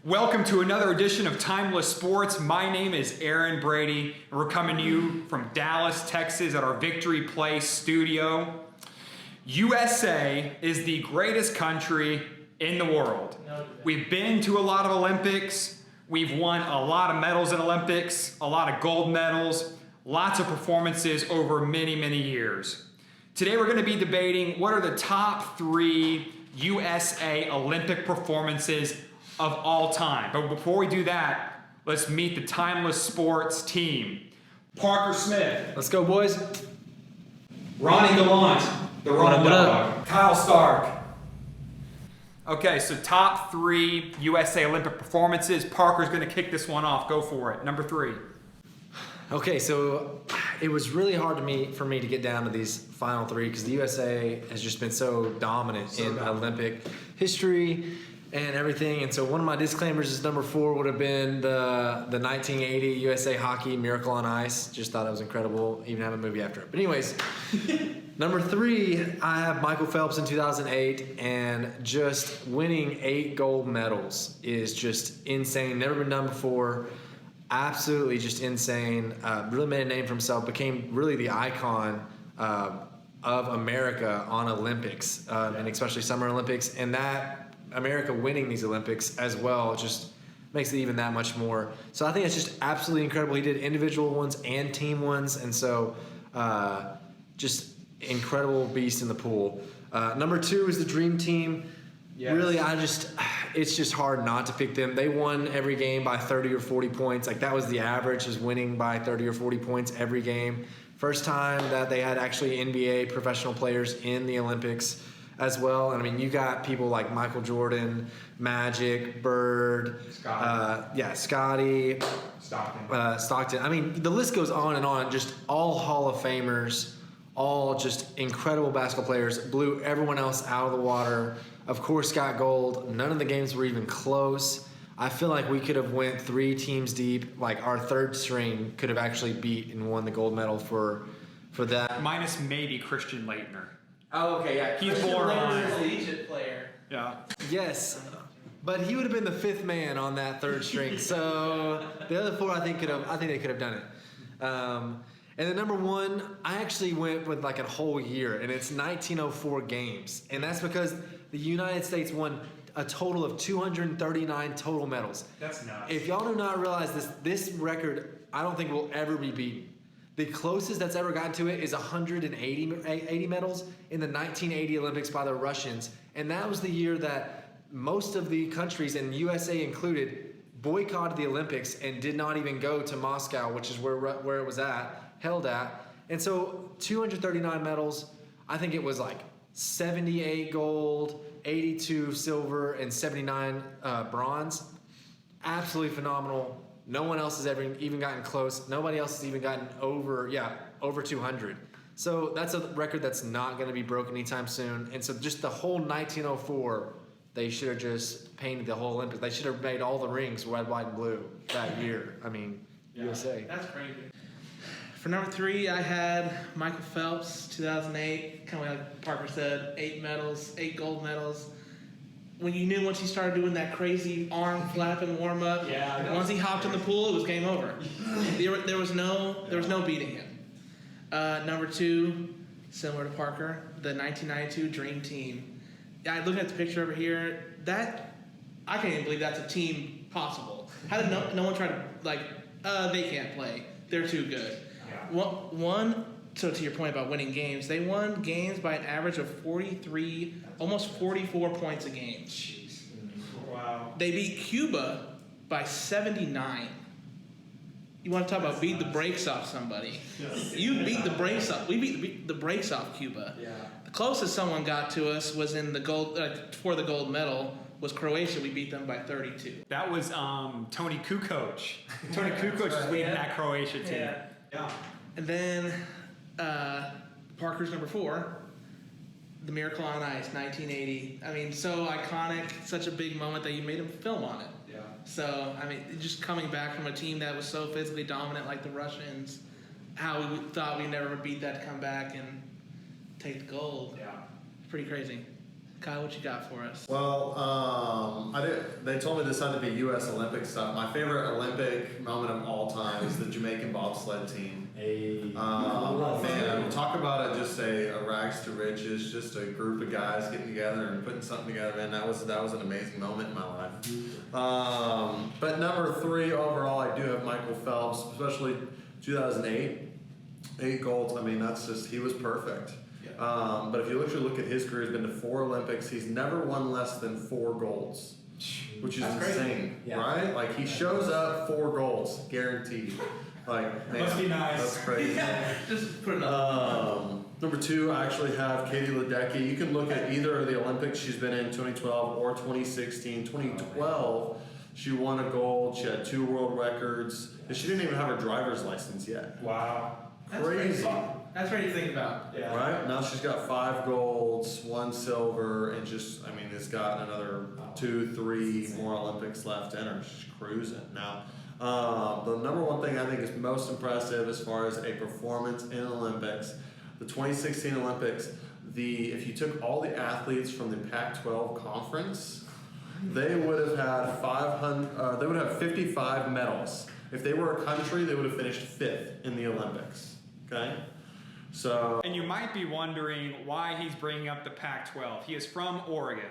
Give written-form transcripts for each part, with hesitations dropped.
Welcome to another edition of Timeless Sports. My name is Aaron Brady, and we're coming to you from Dallas, Texas at our Victory Place studio. USA is the greatest country in the world. We've been to a lot of Olympics. We've won a lot of medals in Olympics, a lot of gold medals, lots of performances over many, many years. Today we're going to be debating what are the top 3 USA Olympic performances of all time. But before we do that, let's meet the Timeless Sports team. Parker Smith. Let's go, boys. Ronnie Gallant, the Ron What Dog. Kyle Stark. Okay, so top 3 USA Olympic performances. Parker's going to kick this one off. Go for it. Number 3. Okay, so it was really hard for me to get down to these final 3 because the USA has just been so dominant in Olympic history and everything. And so one of my disclaimers is number 4 would have been the 1980 USA Hockey Miracle on Ice. Just thought it was incredible. Even have a movie after it. But anyways, number 3, I have Michael Phelps in 2008, and just winning 8 gold medals is just insane. Never been done before. Absolutely just insane. Really made a name for himself. Became really the icon of America on Olympics, and especially Summer Olympics. And that America winning these Olympics as well just makes it even that much more. So I think it's just absolutely incredible. He did individual ones and team ones, and so just incredible beast in the pool. Number 2 is the Dream Team. Yes. Really, it's just hard not to pick them. They won every game by 30 or 40 points. Like, that was the average, is winning by 30 or 40 points every game. First time that they had actually NBA professional players in the Olympics as well. And I mean, you got people like Michael Jordan, Magic, Bird, Scotty, Stockton. I mean, the list goes on and on. Just all Hall of Famers, all just incredible basketball players, blew everyone else out of the water. Of course, got gold. None of the games were even close. I feel like we could have went 3 teams deep. Like, our third string could have actually beat and won the gold medal for that. Minus maybe Christian Laettner. Oh, okay, yeah. He's more on the Egypt player. Yeah. Yes, but he would have been the 5th man on that third string. So the other 4, I think they could have done it. And then number 1, I actually went with like a whole year, and it's 1904 games, and that's because the United States won a total of 239 total medals. That's nuts. If y'all do not realize this record, I don't think will ever be beaten. The closest that's ever gotten to it is 180 medals in the 1980 Olympics by the Russians. And that was the year that most of the countries, and USA included, boycotted the Olympics and did not even go to Moscow, which is where it was held at. And so 239 medals, I think it was like 78 gold, 82 silver, and 79 bronze. Absolutely phenomenal. No one else has ever even gotten close. Nobody else has even gotten over 200. So that's a record that's not going to be broken anytime soon. And so just the whole 1904, they should have just painted the whole Olympics. They should have made all the rings red, white, and blue that year. I mean, USA. That's crazy. For number 3, I had Michael Phelps, 2008. Kind of like Parker said, 8 medals, 8 gold medals. When you knew once he started doing that crazy arm flapping warm up, once he hopped in the pool, it was game over. There was no beating him. Number 2, similar to Parker, the 1992 Dream Team. Yeah, looking at the picture over here, I can't even believe that's a team possible. How did no one try to they can't play? They're too good. Yeah. So to your point about winning games, they won games by an average of 43, almost 44 points a game. Jeez. Wow. They beat Cuba by 79. You want to talk about beat the brakes off somebody? You beat the brakes off. We beat the brakes off Cuba. Yeah. The closest someone got to us was in the gold for the gold medal was Croatia. We beat them by 32. That was Tony Kukoc. Tony Kukoc was leading that Croatia team. Yeah. And then Parker's number 4, the Miracle on Ice, 1980. I mean, so iconic, such a big moment that you made a film on it. Yeah. So, I mean, just coming back from a team that was so physically dominant like the Russians, how we thought we never would beat that to come back and take the gold. Yeah. Pretty crazy. Kyle, what you got for us? Well, they told me this had to be U.S. Olympic stuff. My favorite Olympic moment of all time is the Jamaican bobsled team. Man, talk about it, just a rags to riches, just a group of guys getting together and putting something together. Man, that was an amazing moment in my life. But number 3 overall, I do have Michael Phelps, especially 2008, 8 golds. I mean, he was perfect. But if you look at his career, he's been to 4 Olympics. He's never won less than 4 golds, which is insane, right? Like, he shows up 4 golds, guaranteed. Like, man, must be nice. That's crazy. Just put it up. Number 2, I actually have Katie Ledecky. You can look at either of the Olympics she's been in, 2012 or 2016. 2012, she won a gold. She had 2 world records. And she didn't even have her driver's license yet. Wow. Crazy. That's crazy to think about. Yeah. Right? Now she's got 5 golds, 1 silver, and has got another 2, 3 more Olympics left in her. She's cruising. Now, the number 1 thing I think is most impressive as far as a performance in Olympics, the 2016 Olympics, if you took all the athletes from the Pac-12 conference, they would have had they would have 55 medals. If they were a country, they would have finished 5th in the Olympics. Okay? So, And you might be wondering why he's bringing up the Pac-12. He is from Oregon,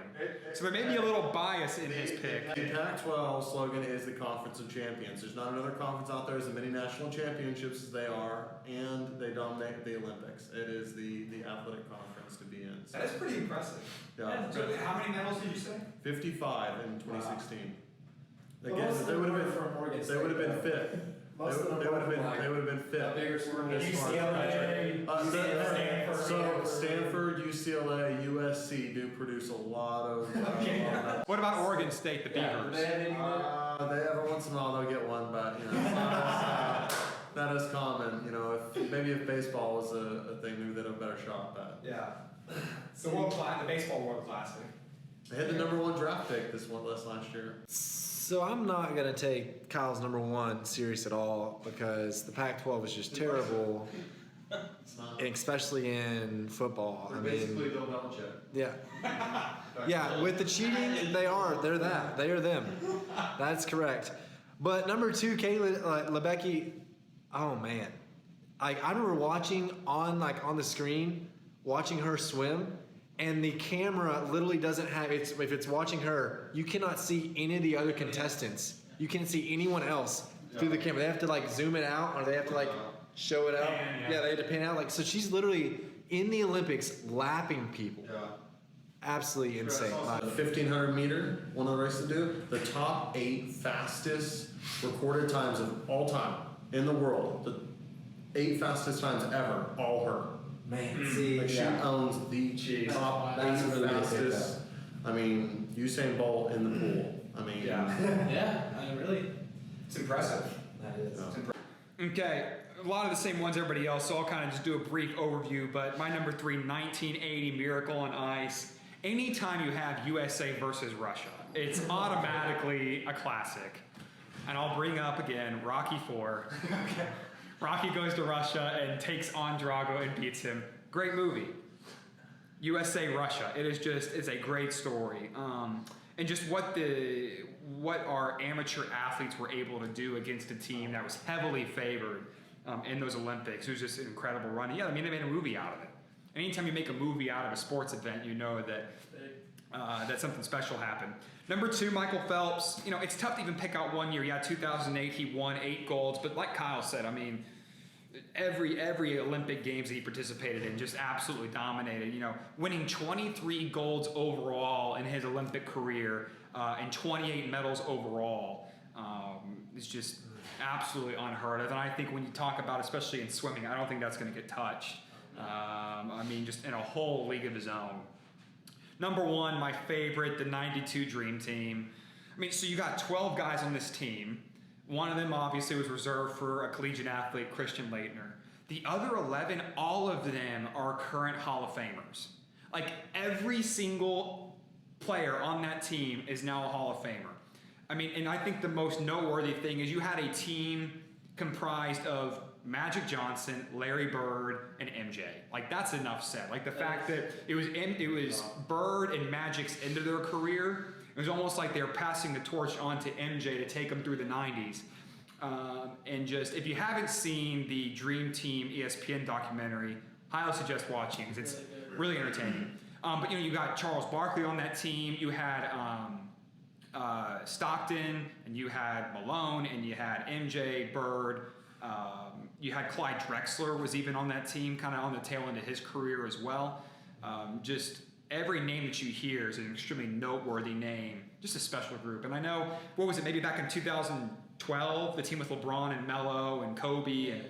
so there may be a little bias in his pick. the Pac-12 slogan is the Conference of Champions. There's not another conference out there as many national championships as they are, and they dominate the Olympics. It is the athletic conference to be in. So, That is pretty impressive. yeah. So how many medals did you say? 55 in 2016. Well, Again, most of they them would were have from Oregon been. State, They would have been though. fifth. Most of them They would have were been. like They would have been fifth. bigger school. as far as country. Stanford. So Stanford, UCLA, USC do produce a lot of. What about Oregon State, the Yeah, Beavers? they have anyone? They every once in a while they'll get one, but it's not as common. If baseball was a thing, maybe they'd have a better shot. But Yeah. It's the baseball World Classic. they had the number 1 draft pick this last year. So I'm not gonna take Kyle's number 1 serious at all because the Pac-12 is just terrible, It's not. and especially in football. They're I basically mean, Bill Belichick. yeah, they're that. They are them. That's correct. But number 2, Kayla Lebecky. Oh man, I remember watching on the screen, watching her swim. And the camera literally doesn't have if it's watching her, you cannot see any of the other contestants. You can't see anyone else through the camera. They have to zoom it out, or they have to show it out. Pan, yeah. Yeah, they have to pan out. So she's literally in the Olympics lapping people. Yeah. Absolutely insane. The 1500 meter, one of the races to do. The top 8 fastest recorded times of all time in the world. The 8 fastest times ever, all her. Man, see, She owns the top 8 That's really good fastest. I mean, Usain Bolt in the pool. I mean, Yeah, really. It's impressive. That is. Okay, a lot of the same ones everybody else, so I'll kind of just do a brief overview. But my number 3, 1980 Miracle on Ice. Anytime you have USA versus Russia, it's automatically a classic. And I'll bring up again Rocky 4. Okay. Rocky goes to Russia and takes on Drago and beats him. Great movie. USA Russia. It's a great story. And just what our amateur athletes were able to do against a team that was heavily favored in those Olympics. It was just an incredible run. Yeah, I mean, they made a movie out of it. Anytime you make a movie out of a sports event, you know that something special happened. Number 2, Michael Phelps. It's tough to even pick out one year. Yeah, 2008, he won 8 golds. But like Kyle said, I mean, every Olympic Games that he participated in just absolutely dominated. Winning 23 golds overall in his Olympic career and 28 medals overall is just absolutely unheard of. And I think when you talk about, especially in swimming, I don't think that's going to get touched. I mean, just in a whole league of his own. Number 1, my favorite, the 92 Dream Team. I mean, so you got 12 guys on this team. One of them obviously was reserved for a collegiate athlete, Christian Leitner. The other 11, all of them are current Hall of Famers. Every single player on that team is now a Hall of Famer. I mean, and I think the most noteworthy thing is you had a team comprised of Magic Johnson, Larry Bird, and MJ. Like that's enough said. Like the fact that it was Bird and Magic's end of their career. It was almost like they were passing the torch on to MJ to take them through the 90s. And just if you haven't seen the Dream Team ESPN documentary, highly suggest watching because it's really entertaining. But you got Charles Barkley on that team. You had Stockton, and you had Malone, and you had MJ, Bird. You had Clyde Drexler was even on that team, kind of on the tail end of his career as well. Just every name that you hear is an extremely noteworthy name. Just a special group. And I know, what was it, maybe back in 2012, the team with LeBron and Melo and Kobe, and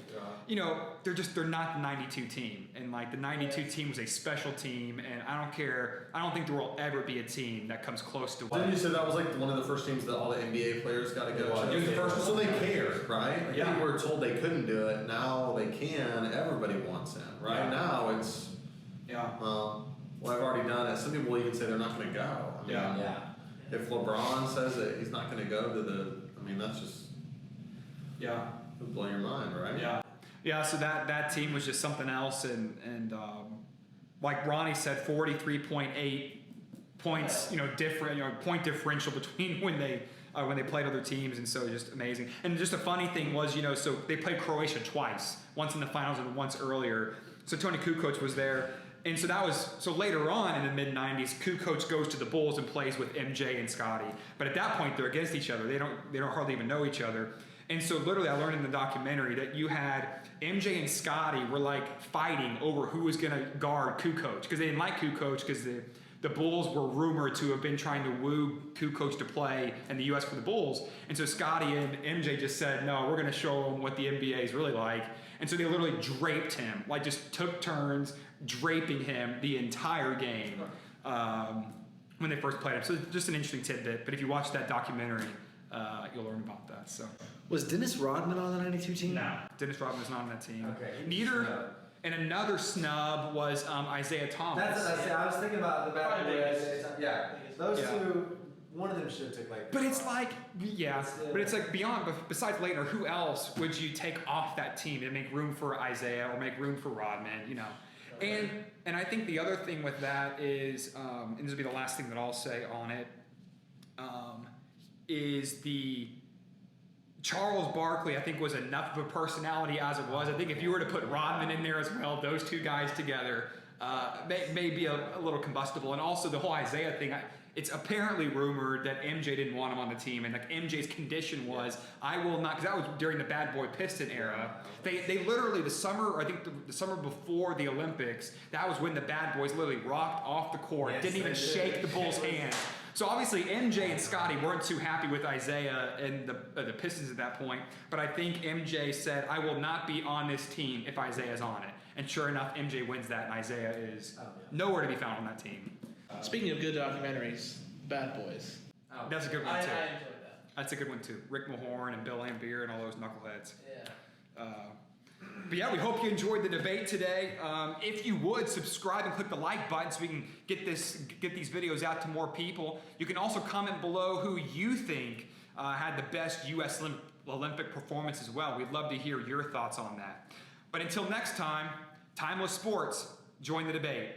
they're not the 92 team. And like the 92 team was a special team, and I don't think there will ever be a team that comes close to Didn't you say that was like one of the first teams that all the NBA players got to go to? It was the first so they cared, right? Like Yeah. They were told they couldn't do it. Now they can. Everybody wants him, right? Yeah. Now it's, well, I've already done it. Some people will even say they're not going to go. I mean, Yeah. If LeBron says that he's not going to go to that's just, it'll blow your mind, right? Yeah, so that team was just something else, and like Ronnie said, 43.8 points, different, point differential between when they played other teams, and so just amazing. And just a funny thing was, so they played Croatia twice, once in the finals and once earlier. So Tony Kukoc was there. And so later on in the mid-90s, Kukoc goes to the Bulls and plays with MJ and Scotty. But at that point, they're against each other. They don't hardly even know each other. And so literally I learned in the documentary that you had MJ and Scotty were like fighting over who was going to guard Kukoc, because they didn't like Kukoc because the Bulls were rumored to have been trying to woo Kukoc to play in the U.S. for the Bulls. And so Scotty and MJ just said, no, we're going to show them what the NBA is really like. And so they literally draped him, like just took turns draping him the entire game when they first played him. So just an interesting tidbit. But if you watch that documentary, you'll learn about that. So Was Dennis Rodman on the 92 team? no, Dennis Rodman was not on that team. Okay. Neither. And another snub was Isaiah Thomas. I was thinking about the bad boys. Yeah, those Yeah. two. One of them should have took like. But it's like, but it's like beyond. But besides Leitner, who else would you take off that team to make room for Isaiah or make room for Rodman? And I think the other thing with that is, and this will be the last thing that I'll say on it, is the Charles Barkley. I think was enough of a personality as it was. I think if you were to put Rodman in there as well, those two guys together may be a little combustible. And also the whole Isaiah thing. It's apparently rumored that MJ didn't want him on the team, and like MJ's condition was, I will not, because that was during the Bad Boy Piston era. They literally the summer before the Olympics, that was when the Bad Boys literally rocked off the court, didn't even shake the Bulls' hands. So obviously MJ and Scotty weren't too happy with Isaiah and the Pistons at that point, but I think MJ said, I will not be on this team if Isaiah's on it. And sure enough, MJ wins that, and Isaiah is nowhere to be found on that team. Speaking of good documentaries, Bad Boys. That's a good one too. I enjoyed that. That's a good one too. Rick Mahorn and Bill Laimbeer and all those knuckleheads. Yeah. But yeah, we hope you enjoyed the debate today. If you would, subscribe and click the like button so we can get these videos out to more people. You can also comment below who you think had the best U.S. Olympic performance as well. We'd love to hear your thoughts on that. But until next time, Timeless Sports, join the debate.